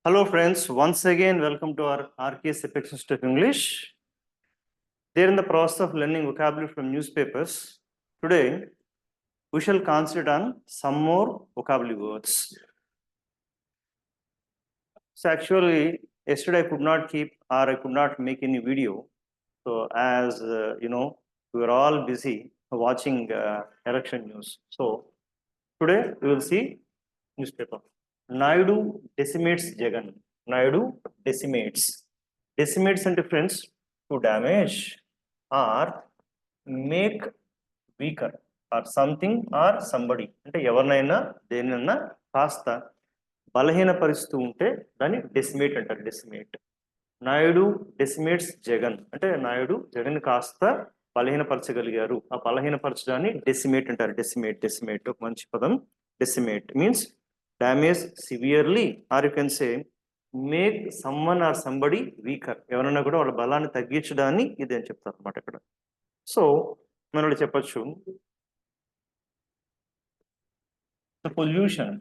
Hello friends, once again welcome to our RKS Apex Institute of English. They're in the process of learning vocabulary from newspapers. Today, we shall concentrate on some more vocabulary words. So actually, yesterday I could not make any video. So as we were all busy watching election news. So today we will see newspaper. Naidu decimates Jagan. Naidu decimates. Decimates and difference to damage or make weaker or something or somebody. అంటే ఎవరినైనా దేనినైనా కాస్త బలహీనపరుస్తూ ఉంటే దాన్ని decimate అంటారు. Decimate. Naidu డెసిమేట్స్ Jagan అంటే నాయుడు జగన్ కాస్త బలహీనపరచగలిగారు. ఆ బలహీనపరచడాన్ని డెసిమేట్ అంటారు. డెసిమేట్ డెసిమేట్ ఒక మంచి పదం. Decimate means damage severely or you can say make someone or somebody weaker. ఎవరైనా కూడా వాళ్ళ బలాన్ని తగ్గించడాన్ని ఇది అని చెప్తారు అనమాట ఇక్కడ. సో మనం చెప్పచ్చు pollution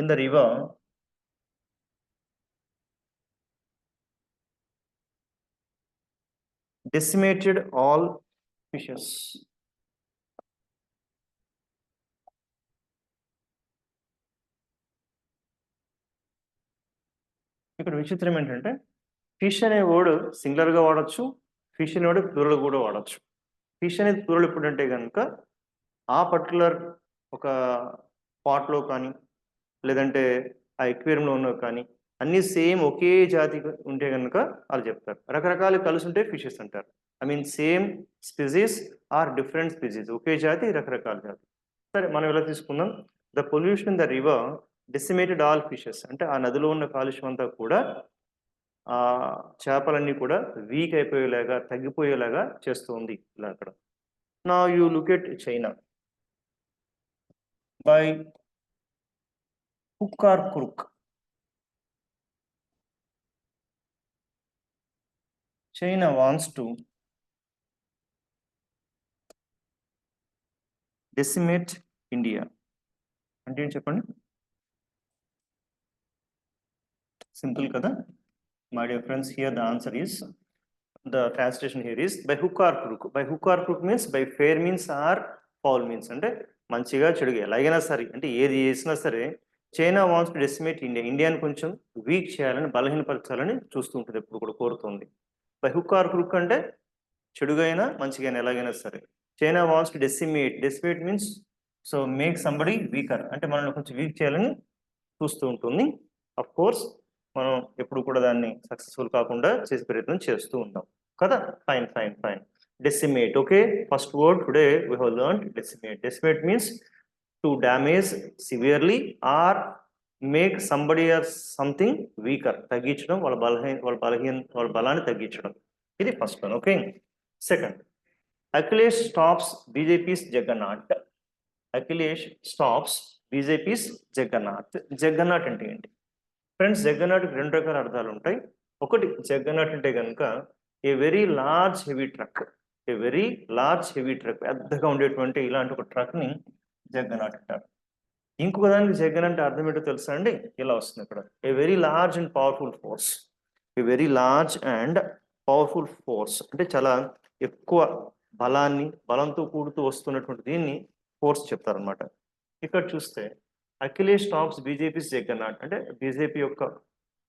in the river decimated all fishes. ఇక్కడ విచిత్రం ఏంటంటే ఫిష్ అనే వర్డ్ సింగులర్గా వాడచ్చు, ఫిష్ అనే వర్డ్ ప్లూరల్ కూడా వాడచ్చు. ఫిష్ అనేది ప్లూరల్ ఎప్పుడంటే కనుక ఆ పర్టికులర్ ఒక పాట్లో కానీ లేదంటే ఆ ఎక్వేరియంలో ఉన్న కానీ అన్నీ సేమ్ ఒకే జాతి ఉంటే కనుక వాళ్ళు చెప్తారు. రకరకాలు కలిసి ఉంటే ఫిషెస్ అంటారు. I mean same species or different species, ఒకే జాతి రకరకాల జాతి. సరే మనం ఎలా తీసుకుందాం. The pollution in the river decimated all fishes అంటే ఆ నదిలో ఉన్న కాలుష్యం అంతా కూడా ఆ చేపలన్నీ కూడా వీక్ అయిపోయేలాగా తగ్గిపోయేలాగా చేస్తుంది ఇలా అక్కడ. నా you look at China by hook are crook. China wants to decimate India. అంటే ఏం చెప్పండి? సింపుల్ కదా. My dear friends, here the answer is, the translation here is by hook or crook. By hook or crook means by fair means or foul means. అంటే మంచిగా చెడుగా ఎలాగైనా సరే అంటే ఏది చేసినా సరే China wants to decimate India. ఇండియాని కొంచెం వీక్ చేయాలని బలహీనపరచాలని చూస్తూ ఉంటుంది, ఎప్పుడు కూడా కోరుతుంది. బై హుక్ ఆర్ క్రూక్ అంటే చెడుగా అయినా మంచిగా అయినా ఎలాగైనా సరే China wants to decimate. Decimate means so make somebody weaker అంటే మనల్ని కొంచెం వీక్ చేయాలని చూస్తూ ఉంటుంది. అఫ్ కోర్స్ మనం ఎప్పుడు కూడా దాన్ని సక్సెస్ఫుల్ కాకుండా చేసే ప్రయత్నం చేస్తూ ఉంటాం కదా. Fine fine fine. Decimate. Okay, first word today we have learned decimate. Decimate means to damage severely or make somebody or something weaker. తగ్గించడం, వాళ్ళ బలాన్ని తగ్గించడం. ఇది first one. Okay. Second, Akhilesh stops BJP's Jagannath. Akhilesh stops BJP's Jagannath. Jagannath అంటే ఏంటి friends? జగన్నాథ్కి రెండు రకాల అర్థాలు ఉంటాయి. ఒకటి, జగన్నాథ్ అంటే కనుక a very large heavy truck. A very large heavy truck, పెద్దగా ఉండేటువంటి ఇలాంటి ఒక ట్రక్ని జగన్నాథ్ అంటారు. ఇంకొక దానికి జగన్ అంటే అర్థం ఏంటో తెలుసా అండి? ఇలా వస్తుంది ఇక్కడ, a very large and powerful force. A very large and powerful force అంటే చాలా ఎక్కువ బలంతో కూడుతూ వస్తున్నటువంటి దీన్ని ఫోర్స్ చెప్తారనమాట. ఇక్కడ చూస్తే అఖిలేష్ స్టాప్స్ బీజేపీ జగన్నాథ్ అంటే బీజేపీ యొక్క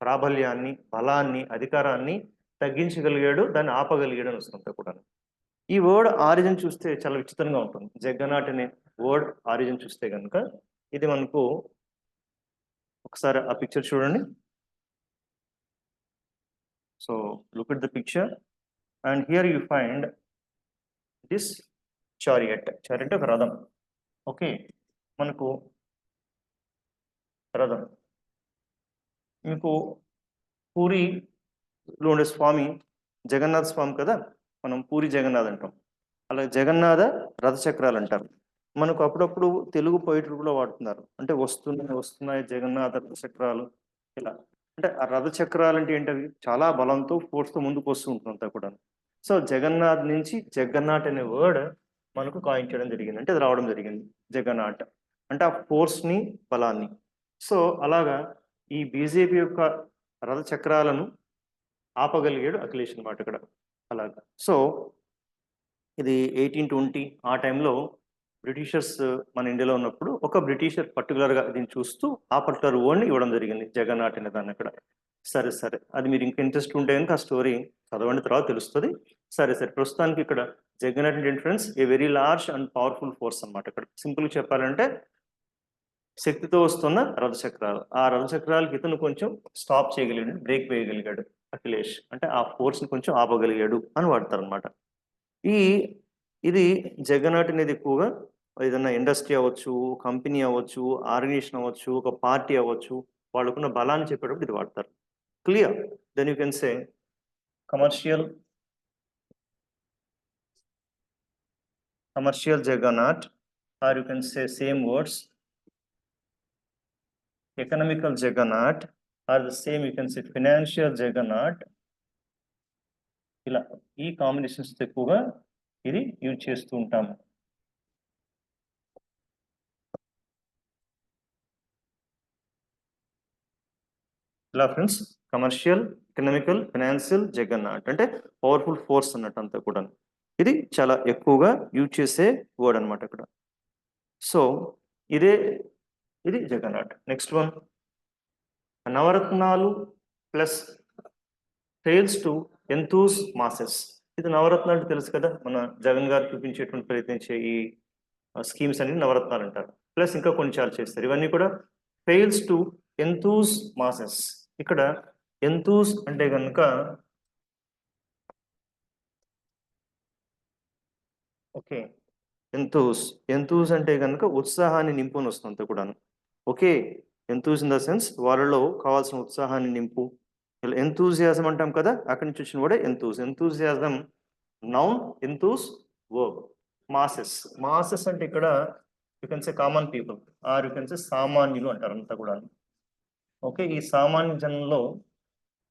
ప్రాబల్యాన్ని, బలాన్ని, అధికారాన్ని తగ్గించగలిగాడు, దాన్ని ఆపగలిగాడు అని వస్తుంది కూడా. ఈ వర్డ్ ఆరిజిన్ చూస్తే చాలా విచిత్రంగా ఉంటుంది. జగన్నాథ్ అనే వర్డ్ ఆరిజిన్ చూస్తే కనుక ఇది మనకు ఒకసారి ఆ పిక్చర్ చూడండి. So look at the picture and here you find this chariot. Chariot ఒక రథం. ఓకే, మనకు రథం. మీకు పూరిలో ఉండే స్వామి జగన్నాథ స్వామి కదా, మనం పూరి జగన్నాథ్ అంటాం. అలా జగన్నాథ రథచక్రాలు అంటారు. మనకు అప్పుడప్పుడు తెలుగు పోయిటరీ కూడా వాడుతున్నారు. అంటే వస్తున్నాయి జగన్నాథ రథచక్రాలు ఇలా. అంటే ఆ రథచక్రాలు అంటే ఏంటవి? చాలా బలంతో ఫోర్స్తో ముందుకు వస్తూ ఉంటుంది అంతా కూడా. సో జగన్నాథ్ నుంచి జగన్నాథ్ అనే వర్డ్ మనకు కాయిన్ చేయడం జరిగింది, అంటే అది రావడం జరిగింది జగన్నాథ్. అంటే ఆ ఫోర్స్ని, బలాన్ని. సో అలాగా ఈ బీజేపీ యొక్క రథ చక్రాలను ఆపగలిగాడు అఖిలేష్ అనమాట ఇక్కడ. అలాగా సో ఇది 1820 ఆ టైంలో బ్రిటిషర్స్ మన ఇండియాలో ఉన్నప్పుడు ఒక బ్రిటిషర్ పర్టికులర్గా దీన్ని చూస్తూ ఆ పర్టికులర్ వర్డ్ని ఇవ్వడం జరిగింది, జగన్నాథ్ అనే దాన్ని అక్కడ. సరే సరే, అది మీరు ఇంకా ఇంట్రెస్ట్ ఉంటే కనుక ఆ స్టోరీ చదవండి, తర్వాత తెలుస్తుంది. సరే సరే, ప్రస్తుతానికి ఇక్కడ జగన్నాథ్ అంటే friends a very large and powerful force అనమాట. ఇక్కడ సింపుల్గా చెప్పాలంటే శక్తితో వస్తున్న రథచక్రాలు, ఆ రథచక్రాలకి ఇతను కొంచెం స్టాప్ చేయగలిగాడు, బ్రేక్ వేయగలిగాడు అఖిలేష్. అంటే ఆ ఫోర్స్ని కొంచెం ఆపగలిగాడు అని వాడతారు అనమాట. ఇది జగన్నాథ్ అనేది ఎక్కువగా ఏదైనా ఇండస్ట్రీ అవ్వచ్చు, కంపెనీ అవ్వచ్చు, ఆర్గనైజేషన్ అవ్వచ్చు, ఒక పార్టీ అవ్వచ్చు, వాళ్ళకున్న బలాన్ని చెప్పేటప్పుడు ఇది వాడతారు. Clear? Then you can say commercial Jagannath, or you can say same words economical Jagannath, or the same you can say financial Jagannath. ఇలా ఈ కాంబినేషన్స్ ఎక్కువగా ఇది యూజ్ చేస్తూ ఉంటాము. ఇలా friends commercial, economical, financial Jagannath అంటే పవర్ఫుల్ ఫోర్స్ అన్నట్టు అంతా కూడా. ఇది చాలా ఎక్కువగా యూజ్ చేసే వర్డ్ అనమాట ఇక్కడ. సో ఇది Jagannath. Next one Navaratnalu plus fails to enthuse masses. ఇది నవరత్నాలు అంటే తెలుసు కదా, మన జగన్ గారు చూపించేటువంటి ప్రయత్నించే ఈ స్కీమ్స్ అన్ని నవరత్నాలు అంటారు. ప్లస్ ఇంకా కొన్ని చాలా చేస్తారు. ఇవన్నీ కూడా ఫెయిల్స్ టు ఎంతూస్ మాసెస్. ఇక్కడ ఎంతూస్ అంటే కనుక ఓకే, ఎంతూస్ అంటే కనుక ఉత్సాహాన్ని నింపుని వస్తుంది కూడాను. ఓకే, ఎంతూస్ ఇన్ ద సెన్స్ వాళ్ళలో కావాల్సిన ఉత్సాహాన్ని నింపు. ఎంతూజియాజం అంటాం కదా, అక్కడి నుంచి వచ్చిన కూడా enthusiasm noun, enthuse verb. Masses అంటే ఇక్కడ you can say common people, or you can say సామాన్యులు అంటారు అంతా కూడా. ఓకే, ఈ సామాన్య జనంలో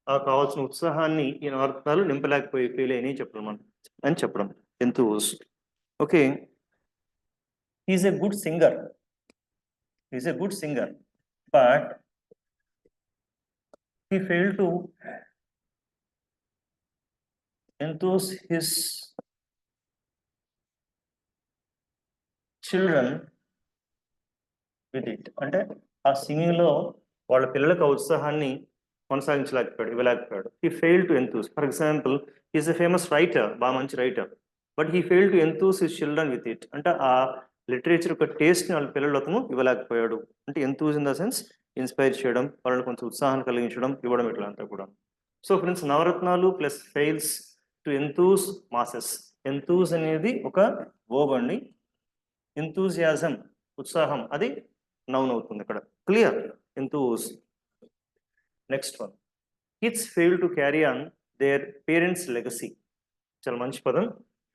ఆ కావాల్సిన ఉత్సాహాన్ని ఈ నవరత్నాలు నింపలేకపోయి ఫెయిల్ అయినాయి చెప్పడం అని చెప్పడం enthuse. Okay, is a good singer but he failed to enthuse his children with it. అంటే ఆ సింగింగ్ లో వాళ్ళ పిల్లలకు ఆ ఉత్సాహాన్ని ఇవ్వలేకపోయాడు. he failed to enthuse. For example, he is a famous writer, బాగా మంచి writer, but he failed to enthuse his children with it. అంటే ఆ లిటరేచర్ యొక్క టేస్ట్ని వాళ్ళ పిల్లలతో ఇవ్వలేకపోయాడు. అంటే enthuse in the sense inspire చేయడం, వాళ్ళని కొంచెం ఉత్సాహాన్ని కలిగించడం, ఇవ్వడం, ఇట్లా అంతా కూడా. So friends, Navaratnalu plus fails to enthuse masses. Enthuse అనేది ఒక వర్బ్ అండి, ఎంతూజియాజం ఉత్సాహం అది నౌన్ అవుతుంది ఇక్కడ. Clear? Enthuse. Next one, kids fail to carry on their parents legacy. చాలా మంచి పదం.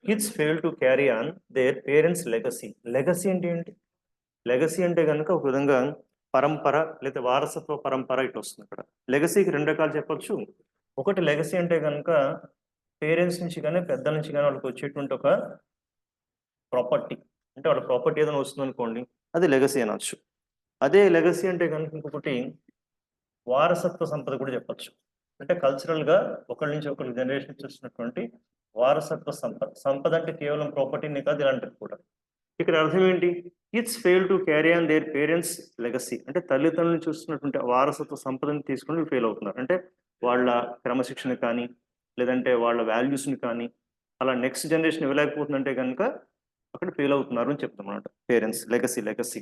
Kids fail to carry on their parents legacy. Legacy అంటే ఏంటి? లెగసీ అంటే కనుక ఒక విధంగా పరంపర లేదా వారసత్వ పరంపర ఇటు వస్తుంది ఇక్కడ. లెగసీకి రెండు రకాలు చెప్పొచ్చు. ఒకటి లెగసీ అంటే కనుక పేరెంట్స్ నుంచి కానీ పెద్దల నుంచి కానీ వాళ్ళకి వచ్చేటువంటి ఒక ప్రాపర్టీ, అంటే వాళ్ళ ప్రాపర్టీ ఏదైనా వస్తుంది అనుకోండి, అది లెగసీ అనొచ్చు. అదే లెగసీ అంటే కనుక ఇంకొకటి వారసత్వ సంపద కూడా చెప్పచ్చు. అంటే కల్చరల్గా ఒకరి నుంచి ఒకరి జనరేషన్ చూసినటువంటి వారసత్వ సంపద అంటే కేవలం ప్రాపర్టీనే కాదు, ఇలాంటిది కూడా. ఇక్కడ అర్థం ఏంటి? Kids fail to carry on their parents legacy అంటే తల్లిదండ్రులను చూస్తున్నటువంటి వారసత్వ సంపదని తీసుకుని ఫెయిల్ అవుతున్నారు. అంటే వాళ్ళ క్రమశిక్షణ కానీ లేదంటే వాళ్ళ వాల్యూస్ని కానీ అలా నెక్స్ట్ జనరేషన్ ఇవ్వలేకపోతుందంటే కనుక అక్కడ ఫెయిల్ అవుతున్నారు అని చెప్తాం అన్నమాట. Parents legacy.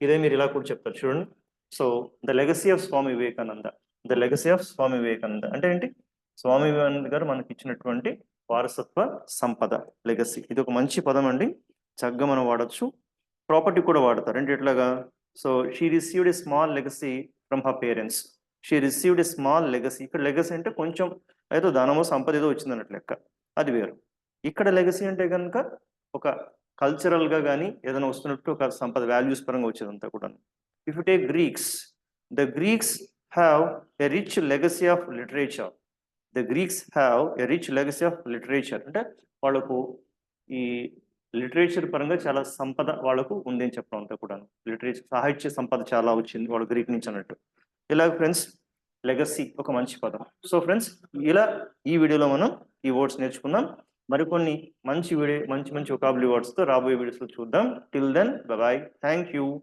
ఇదే మీరు ఇలా కూడా చెప్తారు చూడండి. So the legacy of Swami Vivekananda. అంటే ఏంటి? స్వామి వివేకానంద గారు మనకి ఇచ్చినటువంటి వారసత్వ సంపద లెగసీ. ఇది ఒక మంచి పదం అండి, చక్కగా మనం వాడచ్చు. ప్రాపర్టీ కూడా వాడతారు అంటే ఎట్లాగా? So she received a small legacy from her parents. ఇక్కడ లెగసీ అంటే కొంచెం ఏదో ధనమో సంపద ఏదో వచ్చింది అన్నట్లు లెక్క, అది వేరు. ఇక్కడ లెగసీ అంటే కనుక ఒక కల్చరల్గా కానీ ఏదైనా వస్తున్నట్టు ఒక సంపద వాల్యూస్ పరంగా వచ్చేదంతా కూడా. If you take Greeks, the Greeks have a rich legacy of literature. అంటే వాళ్ళకు ఈ లిటరేచర్ పరంగా చాలా సంపద వాళ్ళకు ఉంది అని చెప్పడం అంతా కూడా. లిటరేచర్ సాహిత్య సంపద చాలా వచ్చింది వాళ్ళు గ్రీక్ నుంచి అన్నట్టు. ఇలాగ ఫ్రెండ్స్ లెగసీ ఒక మంచి పదం. సో ఫ్రెండ్స్ ఇలా ఈ వీడియోలో మనం ఈ వర్డ్స్ నేర్చుకుందాం. మరికొన్ని మంచి మంచి వొకాబులరీ వర్డ్స్తో రాబోయే వీడియోస్లో చూద్దాం. Till then bye bye. Thank you.